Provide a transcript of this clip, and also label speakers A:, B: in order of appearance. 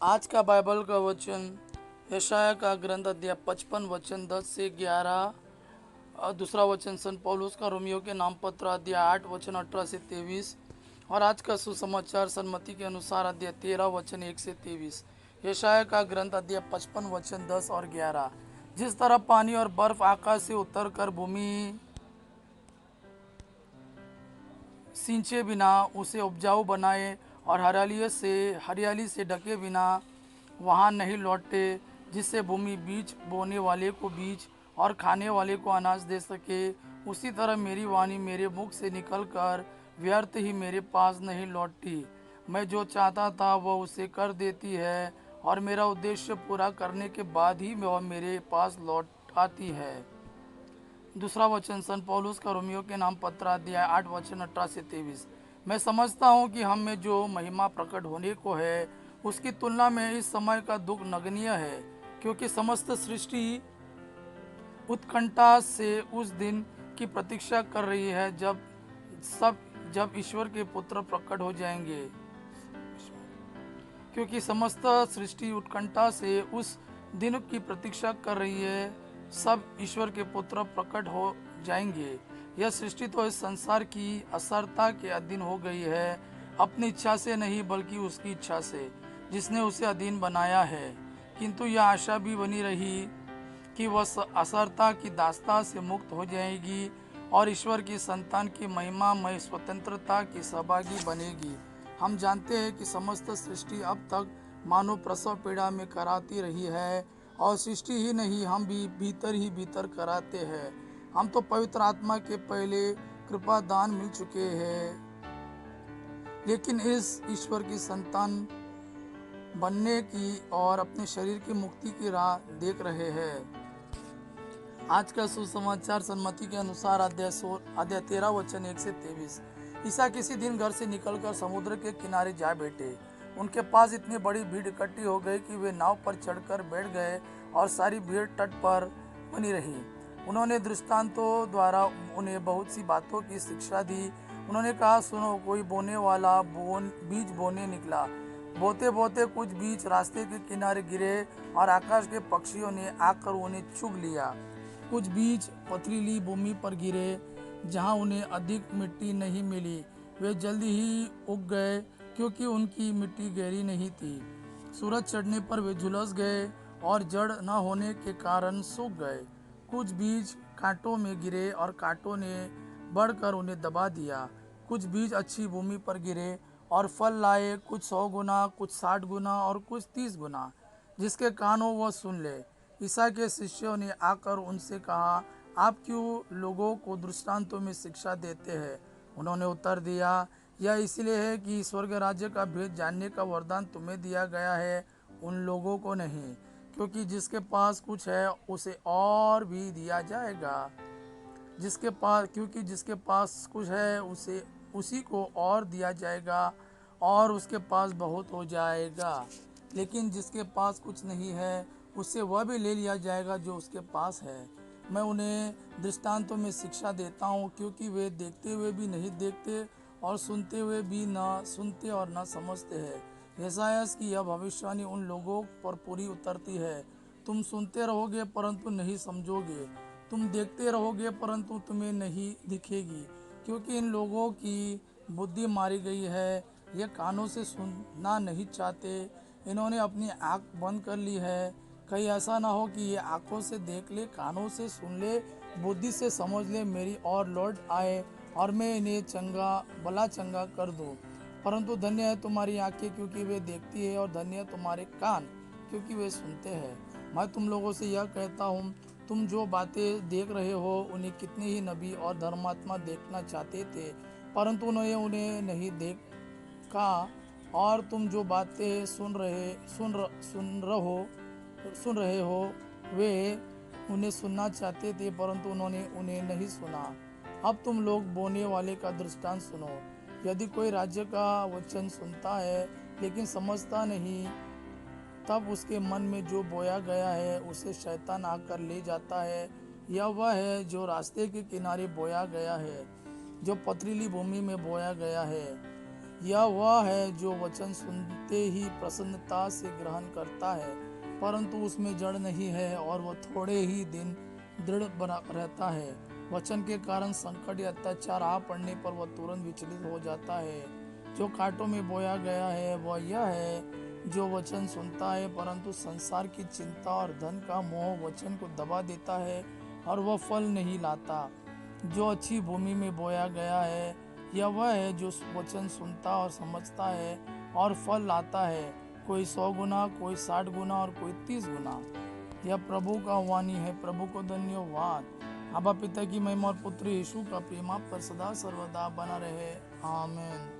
A: आज का बाइबल का वचन यशाया का ग्रंथ अध्याय 55 वचन 10 से 11 और दूसरा वचन संत पौलुस का रोमियो के नाम पत्र अध्याय 8 वचन 18 से 23 और आज का सुसमाचार सन्मति के अनुसार अध्याय 13 वचन 1 से 23। यशाया का ग्रंथ अध्याय 55 वचन 10 और 11। जिस तरह पानी और बर्फ आकाश से उतरकर भूमि सींचे बिना उसे उपजाऊ बनाए और हरियाली से ढके बिना वहाँ नहीं लौटते, जिससे भूमि बीज बोने वाले को बीज और खाने वाले को अनाज दे सके, उसी तरह मेरी वाणी मेरे मुख से निकलकर व्यर्थ ही मेरे पास नहीं लौटती। मैं जो चाहता था वह उसे कर देती है और मेरा उद्देश्य पूरा करने के बाद ही वह मेरे पास लौट आती है। दूसरा वचन संत पौलुस का रोमियो के नाम पत्र अध्याय 8 वचन 18 से 23। मैं समझता हूँ कि हम में जो महिमा प्रकट होने को है उसकी तुलना में इस समय का दुख नगण्य है, क्योंकि समस्त सृष्टि उत्कंठा से उस दिन की प्रतीक्षा कर रही है जब ईश्वर के पुत्र प्रकट हो जाएंगे। क्योंकि समस्त सृष्टि उत्कंठा से उस दिन की प्रतीक्षा कर रही है, सब ईश्वर के पुत्र प्रकट हो जाएंगे। यह सृष्टि तो इस संसार की असरता के अधीन हो गई है, अपनी इच्छा से नहीं बल्कि उसकी इच्छा से जिसने उसे अधीन बनाया है। किंतु यह आशा भी बनी रही कि वह असरता की दास्ता से मुक्त हो जाएगी और ईश्वर की संतान की महिमामय स्वतंत्रता की सहभागी बनेगी। हम जानते हैं कि समस्त सृष्टि अब तक मानव प्रसव पीड़ा में कराती रही है, और सृष्टि ही नहीं, हम भी भीतर ही भीतर कराते हैं। हम तो पवित्र आत्मा के पहले कृपा दान मिल चुके हैं, लेकिन इस ईश्वर की संतान बनने की और अपने शरीर की मुक्ति की राह देख रहे हैं। आज का सुसमाचार सन्मति के अनुसार अध्याय 13 वचन 1 से 23। ईसा किसी दिन घर से निकलकर समुद्र के किनारे जा बैठे। उनके पास इतनी बड़ी भीड़ इकट्ठी हो गई कि वे नाव पर चढ़कर बैठ गए और सारी भीड़ तट पर बनी रही। उन्होंने दृष्टांतों द्वारा उन्हें बहुत सी बातों की शिक्षा दी। उन्होंने कहा, सुनो, कोई बोने वाला बीज बोने निकला। बोते बोते कुछ बीज रास्ते के किनारे गिरे और आकाश के पक्षियों ने आकर उन्हें चुग लिया। कुछ बीज पथरीली भूमि पर गिरे, जहां उन्हें अधिक मिट्टी नहीं मिली। वे जल्दी ही उग गए, क्योंकि उनकी मिट्टी गहरी नहीं थी। सूरज चढ़ने पर वे झुलस गए और जड़ न होने के कारण सूख गए। कुछ बीज कांटों में गिरे और कांटों ने बढ़कर उन्हें दबा दिया। कुछ बीज अच्छी भूमि पर गिरे और फल लाए, कुछ 100 गुना, कुछ 60 गुना और कुछ 30 गुना। जिसके कान हो वह सुन ले। ईसा के शिष्यों ने आकर उनसे कहा, आप क्यों लोगों को दृष्टांतों में शिक्षा देते हैं? उन्होंने उत्तर दिया, यह इसलिए है कि स्वर्ग राज्य का भेद जानने का वरदान तुम्हें दिया गया है, उन लोगों को नहीं। क्योंकि जिसके पास कुछ है उसे और भी दिया जाएगा, जिसके पास कुछ है उसे उसी को और दिया जाएगा और उसके पास बहुत हो जाएगा। लेकिन जिसके पास कुछ नहीं है उससे वह भी ले लिया जाएगा जो उसके पास है। मैं उन्हें दृष्टांतों में शिक्षा देता हूँ, क्योंकि वे देखते हुए भी नहीं देखते और सुनते हुए भी न सुनते और न समझते हैं। यशायाह की यह भविष्यवाणी उन लोगों पर पूरी उतरती है। तुम सुनते रहोगे परंतु नहीं समझोगे, तुम देखते रहोगे परंतु तुम्हें नहीं दिखेगी, क्योंकि इन लोगों की बुद्धि मारी गई है। ये कानों से सुनना नहीं चाहते, इन्होंने अपनी आँख बंद कर ली है। कहीं ऐसा ना हो कि ये आँखों से देख ले, कानों से सुन ले, बुद्धि से समझ ले, मेरी और लौट आए और मैं इन्हें भला चंगा कर दूँ। परंतु धन्य है तुम्हारी आँखें, क्योंकि वे देखती है, और धन्य है तुम्हारे कान, क्योंकि वे सुनते हैं। मैं तुम लोगों से यह कहता हूँ, तुम जो बातें देख रहे हो उन्हें कितने ही नबी और धर्मात्मा देखना चाहते थे, परंतु उन्होंने उन्हें नहीं देखा। और तुम जो बातें सुन रहे हो वे उन्हें सुनना चाहते थे, परंतु उन्होंने उन्हें नहीं सुना। अब तुम लोग बोने वाले का दृष्टांत सुनो। यदि कोई राज्य का वचन सुनता है लेकिन समझता नहीं, तब उसके मन में जो बोया गया है उसे शैतान आकर ले जाता है। यह वह है जो रास्ते के किनारे बोया गया है, जो पथरीली भूमि में बोया गया है। यह वह है जो वचन सुनते ही प्रसन्नता से ग्रहण करता है, परंतु उसमें जड़ नहीं है और वह थोड़े ही दिन दृढ़ बना रहता है। वचन के कारण संकट या अत्याचार आ पड़ने पर वह तुरंत विचलित हो जाता है। जो कांटों में बोया गया है वह यह है जो वचन सुनता है, परंतु संसार की चिंता और धन का मोह वचन को दबा देता है और वह फल नहीं लाता। जो अच्छी भूमि में बोया गया है यह वह है जो वचन सुनता और समझता है और फल लाता है, कोई 100 गुना, कोई 60 गुना और कोई 30 गुना। यह प्रभु का वाणी है। प्रभु को धन्यवाद। आबा पिता की महिमा और पुत्र यीशु का प्रेम आप पर सदा सर्वदा बना रहे। आमीन।